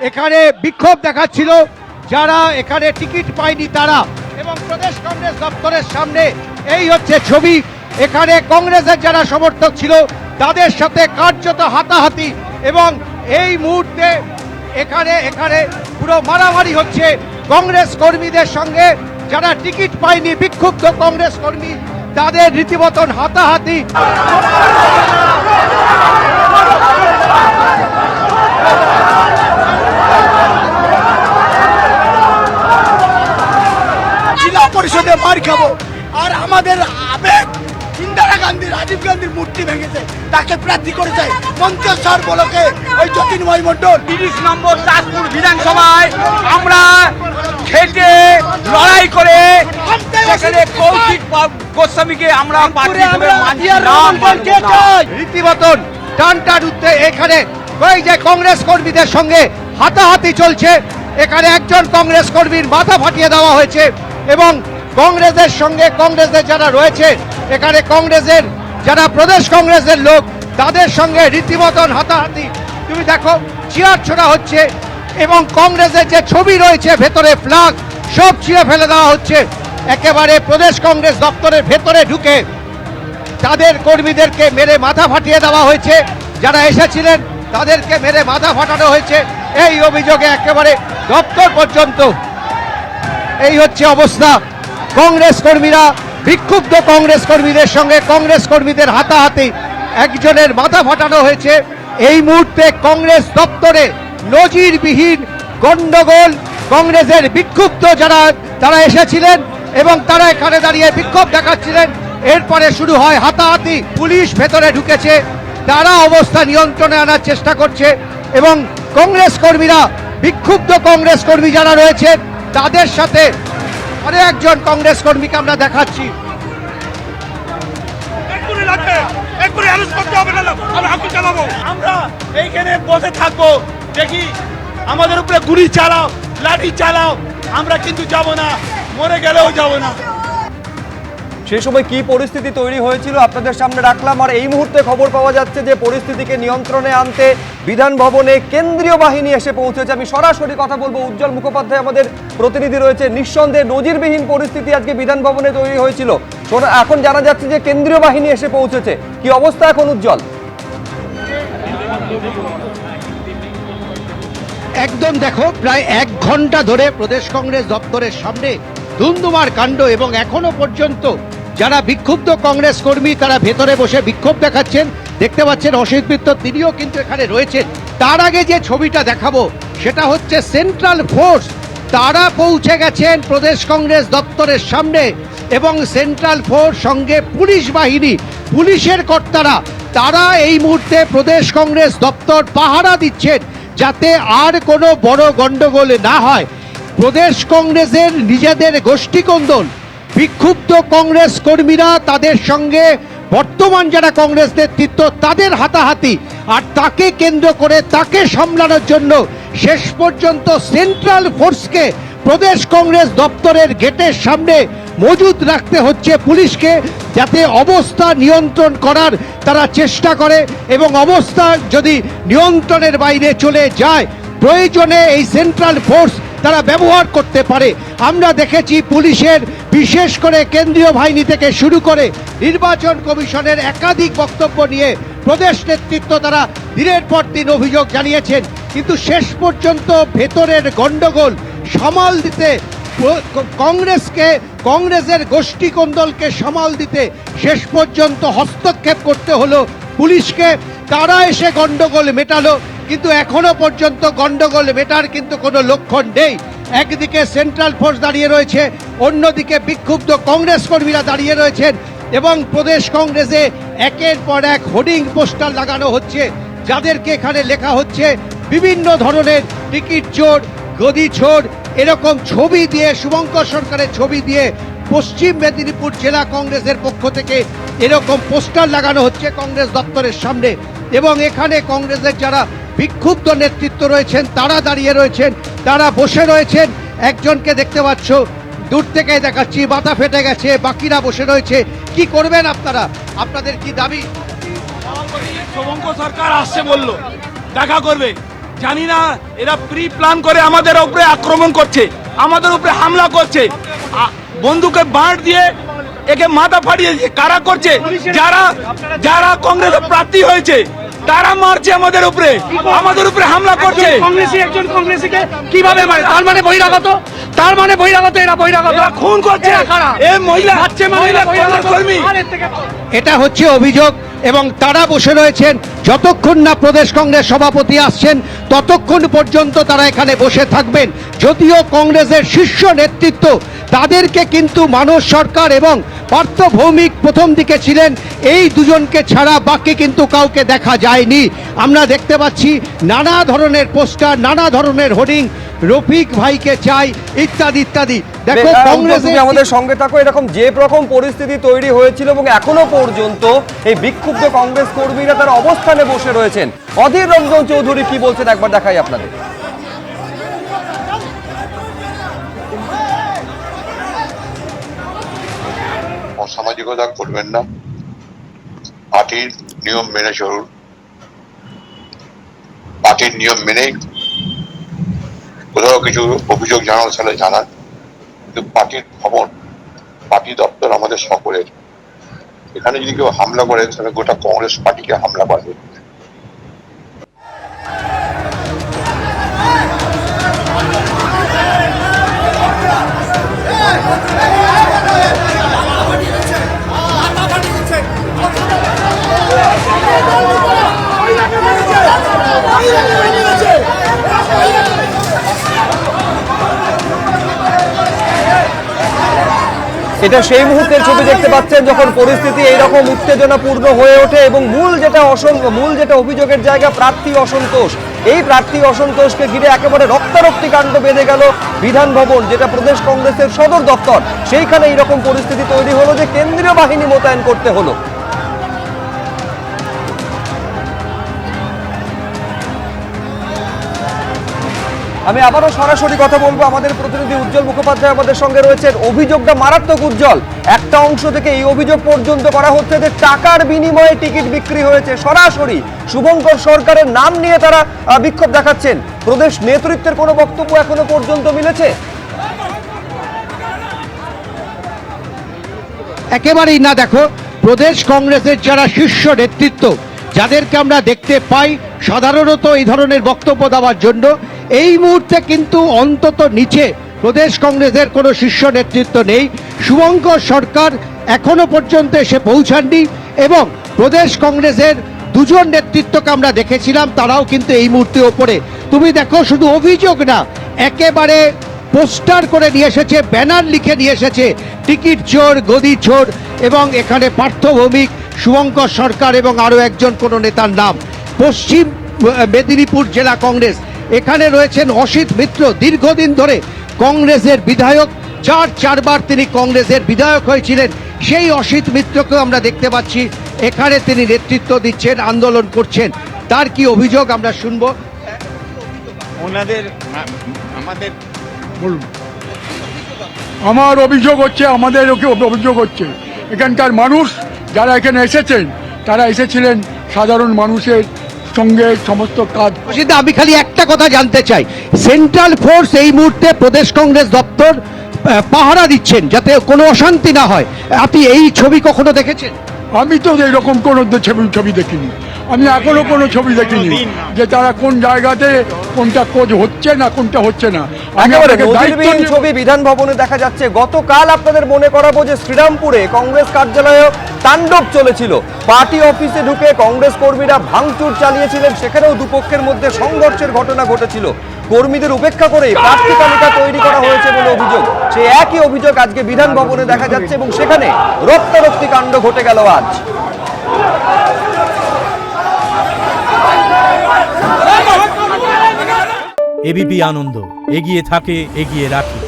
এখানে বিক্ষোভ দেখাচ্ছিল যারা এখানে টিকিট পায়নি তারা, এবং প্রদেশ কংগ্রেস দপ্তরের সামনে এই হচ্ছে ছবি। এখানে কংগ্রেসের যারা সমর্থক ছিল তাদের সাথে কার্যত হাতাহাতি, এবং এই মুহূর্তে এখানে পুরো মারামারি হচ্ছে কংগ্রেস কর্মীদের সঙ্গে। যারা টিকিট পায়নি বিক্ষুব্ধ কংগ্রেস কর্মী, তাদের রীতিমতন হাতাহাতি। জেলা পরিষদে মার খাবো, আর আমাদের আবেগ ইন্দিরা গান্ধী, রাজীব গান্ধীর মূর্তি ভেঙেছে, তাকে প্রার্থী করেছে মন্তেশ্বর ব্লকে ওই জ্যোতির্ময় মণ্ডল। 30 নম্বর চাঁদপুর বিধানসভায় আমরা খেটে লড়াই করে সেখানে কৌশিক গোস্বামীকে আমরা রীতিমতন টানটান উঠতে এখানে ওই যে কংগ্রেস কর্মীদের সঙ্গে হাতাহাতি চলছে। এখানে একজন কংগ্রেস কর্মীর মাথা ফাটিয়ে দেওয়া হয়েছে, এবং কংগ্রেসের সঙ্গে কংগ্রেসের যারা রয়েছে এখানে কংগ্রেসের যারা প্রদেশ কংগ্রেসের লোক তাদের সঙ্গে রীতিমতন হাতাহাতি। তুমি দেখো চেয়ার ছোড়া হচ্ছে, এবং কংগ্রেসের যে ছবি রয়েছে ভেতরে ফ্ল্যাগ সব ছিঁড়ে ফেলে দেওয়া হচ্ছে। একেবারে প্রদেশ কংগ্রেস দপ্তরের ভেতরে ঢুকে তাদের কর্মীদেরকে মেরে মাথা ফাটিয়ে দেওয়া হয়েছে। যারা এসেছিলেন তাদেরকে মেরে মাথা ফাটানো হয়েছে, এই অভিযোগে একেবারে দপ্তর পর্যন্ত। এই হচ্ছে অবস্থা। কংগ্রেস কর্মীরা বিক্ষুব্ধ কংগ্রেস কর্মীদের সঙ্গে কংগ্রেস কর্মীদের হাতাহাতি, একজনের মাথা ফাটানো হয়েছে। এই মুহূর্তে কংগ্রেস দপ্তরে নজিরবিহীন গন্ডগোল। কংগ্রেসের বিক্ষুব্ধ যারা তারা এসেছিলেন এবং তারা এখানে দাঁড়িয়ে বিক্ষোভ দেখাচ্ছিলেন। এরপরে শুরু হয় হাতাহাতি, পুলিশ ভেতরে ঢুকেছে, তারা অবস্থা নিয়ন্ত্রণে আনার চেষ্টা করছে, এবং কংগ্রেস কর্মীরা বিক্ষুব্ধ কংগ্রেস কর্মী যারা রয়েছে তাদের সাথে আরে একজন কংগ্রেস কর্মীকে আমরা দেখাচ্ছি। আমরা এইখানে বসে থাকবো, দেখি আমাদের উপরে গুলি চালাও, লাঠি চালাও, আমরা কিন্তু যাব না, মরে গেলেও যাব না। সেই সময় কি পরিস্থিতি তৈরি হয়েছিল আপনাদের সামনে রাখলাম। আর এই মুহূর্তে খবর পাওয়া যাচ্ছে যে পরিস্থিতিকে নিয়ন্ত্রণে আনতে বিধান ভবনে কেন্দ্রীয় বাহিনী এসে পৌঁছেছে। আমি সরাসরি কথা বলবো, উজ্জ্বল মুখোপাধ্যায় আমাদের প্রতিনিধি রয়েছে। নিঃসন্দেহে নজিরবিহীন পরিস্থিতি আজকে বিধান ভবনে তৈরি হয়েছিল। এখন জানা যাচ্ছে যে কেন্দ্রীয় বাহিনী এসে পৌঁছেছে। কি অবস্থা এখন উজ্জ্বল? একদম দেখো, প্রায় 1 ঘন্টা ধরে প্রদেশ কংগ্রেস দপ্তরের সামনে ধুমধুমার কাণ্ড, এবং এখনো পর্যন্ত যারা বিক্ষুব্ধ কংগ্রেস কর্মী তারা ভেতরে বসে বিক্ষোভ দেখাচ্ছেন। দেখতে পাচ্ছেন অসিত মিত্র, তিনিও কিন্তু এখানে রয়েছেন। তার আগে যে ছবিটা দেখাবো সেটা হচ্ছে সেন্ট্রাল ফোর্স, তারা পৌঁছে গেছেন প্রদেশ কংগ্রেস দপ্তরের সামনে, এবং সেন্ট্রাল ফোর্স সঙ্গে পুলিশ বাহিনী, পুলিশের কর্তারা তারা এই মুহূর্তে প্রদেশ কংগ্রেস দপ্তর পাহারা দিচ্ছেন যাতে আর কোনো বড় গন্ডগোল না হয়। প্রদেশ কংগ্রেসের নিজেদের গোষ্ঠীকন্দল, বিক্ষুব্ধ কংগ্রেস কর্মীরা তাদের সঙ্গে বর্তমান যারা কংগ্রেস নেতৃত্ব তাদের হাতাহাতি, আর তাকে কেন্দ্র করে তাকে সামলানোর জন্য শেষ পর্যন্ত সেন্ট্রাল ফোর্সকে প্রদেশ কংগ্রেস দপ্তরের গেটের সামনে মজুদ রাখতে হচ্ছে পুলিশকে, যাতে অবস্থা নিয়ন্ত্রণ করার তারা চেষ্টা করে, এবং অবস্থা যদি নিয়ন্ত্রণের বাইরে চলে যায় প্রয়োজনে এই সেন্ট্রাল ফোর্স তারা ব্যবহার করতে পারে। আমরা দেখেছি পুলিশের, বিশেষ করে কেন্দ্রীয় বাহিনী থেকে শুরু করে নির্বাচন কমিশনের একাধিক বক্তব্য নিয়ে প্রদেশ নেতৃত্ব তারা দিনের পর দিন অভিযোগ জানিয়েছেন, কিন্তু শেষ পর্যন্ত ভেতরের গন্ডগোল সামাল দিতে কংগ্রেসকে, কংগ্রেসের গোষ্ঠী কোন্দলকে সামাল দিতে শেষ পর্যন্ত হস্তক্ষেপ করতে হলো পুলিশকে। তারা এসে গন্ডগোল মেটালো, কিন্তু এখনো পর্যন্ত গন্ডগোল মেটার কিন্তু কোনো লক্ষণ নেই। একদিকে সেন্ট্রাল ফোর্স দাঁড়িয়ে রয়েছে, অন্যদিকে বিক্ষুব্ধ কংগ্রেস কর্মীরা দাঁড়িয়ে রয়েছেন, এবং প্রদেশ কংগ্রেসে একের পর এক হোর্ডিং পোস্টার লাগানো হচ্ছে, যাদেরকে এখানে লেখা হচ্ছে বিভিন্ন ধরনের টিকিট চোর, গদি চোর, এরকম ছবি দিয়ে, শুভঙ্কর সরকারের ছবি দিয়ে পশ্চিম মেদিনীপুর জেলা কংগ্রেসের পক্ষ থেকে এরকম পোস্টার লাগানো হচ্ছে কংগ্রেস দপ্তরের সামনে, এবং এখানে কংগ্রেসের যারা বিক্ষুব্ধ নেতৃত্ব রয়েছেন তারা দাঁড়িয়ে রয়েছেন, তারা বসে রয়েছেন। একজনকে দেখতে পাচ্ছ, দূর থেকে দেখাচ্ছি, মাথা ফেটে গেছে, বাকিরা বসে রয়েছে। কি করবেন আপনারা? আপনাদের কি দাবি? শুভঙ্কর সরকার আসছে, বললো দেখা করবে, জানি না এরা প্রি প্ল্যান করে আমাদের উপরে আক্রমণ করছে, আমাদের উপরে হামলা করছে, বন্দুকে বাঁট দিয়ে একে মাথা ফাটিয়ে দিয়েছে। কারা করছে? যারা যারা কংগ্রেসের প্রার্থী হয়েছে তারা মারছে আমাদের উপরে হামলা করছে। কংগ্রেসী একজন কংগ্রেসীকে কিভাবে মারে? তার মানে বহিরাগত, এরা বহিরাগত, এরা খুন করছে। এ মহিলা কর্মী। এটা হচ্ছে অভিযোগ এবং তারা বসে রয়েছেন যতক্ষণ না প্রদেশ কংগ্রেস সভাপতি আসছেন ততক্ষণ পর্যন্ত তারা এখানে বসে থাকবেন। যদিও কংগ্রেসের শীর্ষ নেতৃত্ব তাদেরকে কিন্তু মানস সরকার এবং পার্থ ভৌমিক প্রথম দিকে ছিলেন, এই দুজনকে ছাড়া বাকি কিন্তু কাউকে দেখা যায়নি। আমরা দেখতে পাচ্ছি নানা ধরনের পোস্টার, নানা ধরনের হোর্ডিং, রফিক ভাইকে চাই ইত্যাদি ইত্যাদি। দেখো কংগ্রেস, তুমি আমাদের সঙ্গে থাকো। এরকম যে রকম পরিস্থিতি তৈরি হয়েছিল এবং এখনো পর্যন্ত এই বিক্ষুব্ধ কংগ্রেস কর্মীরা তার অবস্থানে বসে রয়েছেন। অধীর রঞ্জন চৌধুরী কি বলছেন একবার দেখাই আপনাদের। অসামাজিকতা করবেন না, পার্টির নিয়ম মেনে চলুন, পার্টির নিয়ম মেনেই কোথাও কিছু অভিযোগ জানানো তাহলে জানান, কিন্তু পার্টির ভবন, পার্টি দপ্তর আমাদের সকলের। এখানে যদি কেউ হামলা করে তাহলে গোটা কংগ্রেস পার্টিকে হামলা করবে। এটা সেই মুহূর্তের ছবি দেখতে পাচ্ছেন যখন পরিস্থিতি এইরকম উত্তেজনাপূর্ণ হয়ে ওঠে এবং মূল যেটা অভিযোগের জায়গা প্রার্থী অসন্তোষ। এই প্রার্থী অসন্তোষকে ঘিরে একেবারে রক্তারক্তি কাণ্ড বেঁধে গেল বিধান ভবন, যেটা প্রদেশ কংগ্রেসের সদর দপ্তর। সেইখানে এইরকম পরিস্থিতি তৈরি হলো যে কেন্দ্রীয় বাহিনী মোতায়েন করতে হলো। আমি আবারও সরাসরি কথা বলবো, আমাদের প্রতিনিধি উজ্জ্বল মুখোপাধ্যায় আমাদের সঙ্গে রয়েছেন। অভিযোগটা মারাত্মক উজ্জ্বল। একটা অংশ থেকে এই অভিযোগ পর্যন্ত করা হচ্ছে যে টাকার বিনিময়ে টিকিট বিক্রি হয়েছে। সরাসরি শুভঙ্কর সরকারের নাম নিয়ে তারা বিক্ষোভ দেখাচ্ছেন। প্রদেশ নেতৃত্বের কোনো বক্তব্য এখনো পর্যন্ত মিলেছে? একেবারেই না। দেখো প্রদেশ কংগ্রেসের যারা শীর্ষ নেতৃত্ব, যাদেরকে আমরা দেখতে পাই সাধারণত এই ধরনের বক্তব্য দেওয়ার জন্য, এই মুহূর্তে কিন্তু অন্তত নিচে প্রদেশ কংগ্রেসের কোনো শীর্ষ নেতৃত্ব নেই। শুভঙ্কর সরকার এখনো পর্যন্ত এসে পৌঁছাননি এবং প্রদেশ কংগ্রেসের দুজন নেতৃত্বকে আমরা দেখেছিলাম, তারাও কিন্তু এই মুহূর্তে ওপরে। তুমি দেখো শুধু অভিযোগ না, একেবারে পোস্টার করে নিয়ে এসেছে, ব্যানার লিখে নিয়ে এসেছে, টিকিট চোর, গদি চোর, এবং এখানে পার্থ ভৌমিক, শুভঙ্কর সরকার এবং আরও একজন কোনো নেতার নাম। পশ্চিম মেদিনীপুর জেলা কংগ্রেস, এখানে রয়েছেন অসিত মিত্র, দীর্ঘদিন ধরে কংগ্রেসের বিধায়ক, 4বার তিনি কংগ্রেসের বিধায়ক হয়েছিলেন। সেই অসিত মিত্রকেও আমরা দেখতে পাচ্ছি এখানে, তিনি নেতৃত্ব দিচ্ছেন, আন্দোলন করছেন। তার কি অভিযোগ আমরা শুনবো। আমার অভিযোগ হচ্ছে, আমাদের অভিযোগ হচ্ছে এখানকার মানুষ যারা এখানে এসেছেন, তারা এসেছিলেন সাধারণ মানুষের সঙ্গে সমস্ত কাজ। আমি খালি একটা কথা জানতে চাই, সেন্ট্রাল ফোর্স এই মুহূর্তে প্রদেশ কংগ্রেস দপ্তর পাহারা দিচ্ছেন যাতে কোনো অশান্তি না হয়। আপনি এই ছবি কখনো দেখেছেন? আমি তো এইরকম কোনো ছবি দেখিনি, আমি এখনো কোনো ছবি দেখিনি যে তারা কোন জায়গাতে কোনটা কোচ হচ্ছে না, কোনটা হচ্ছে না। একেবারে নজিরবিহীন ছবি বিধান ভবনে দেখা যাচ্ছে। গতকাল আপনাদের মনে করাবো যে শ্রীরামপুরে কংগ্রেস কার্যালয়ে তাণ্ডব চলেছিল। পার্টি অফিসে ঢুকে কংগ্রেস কর্মীরা ভাঙচুর চালিয়েছিলেন, সেখানেও দুপক্ষের মধ্যে সংঘর্ষের ঘটনা ঘটেছিল। কর্মীদের উপেক্ষা করে প্রার্থী তালিকা তৈরি করা হয়েছে বলে অভিযোগ। সেই একই অভিযোগ আজকে বিধান ভবনে দেখা যাচ্ছে এবং সেখানে রক্তারক্তি কাণ্ড ঘটে গেল আজ। এবিপি আনন্দ, এগিয়ে থাকে, এগিয়ে রাখে।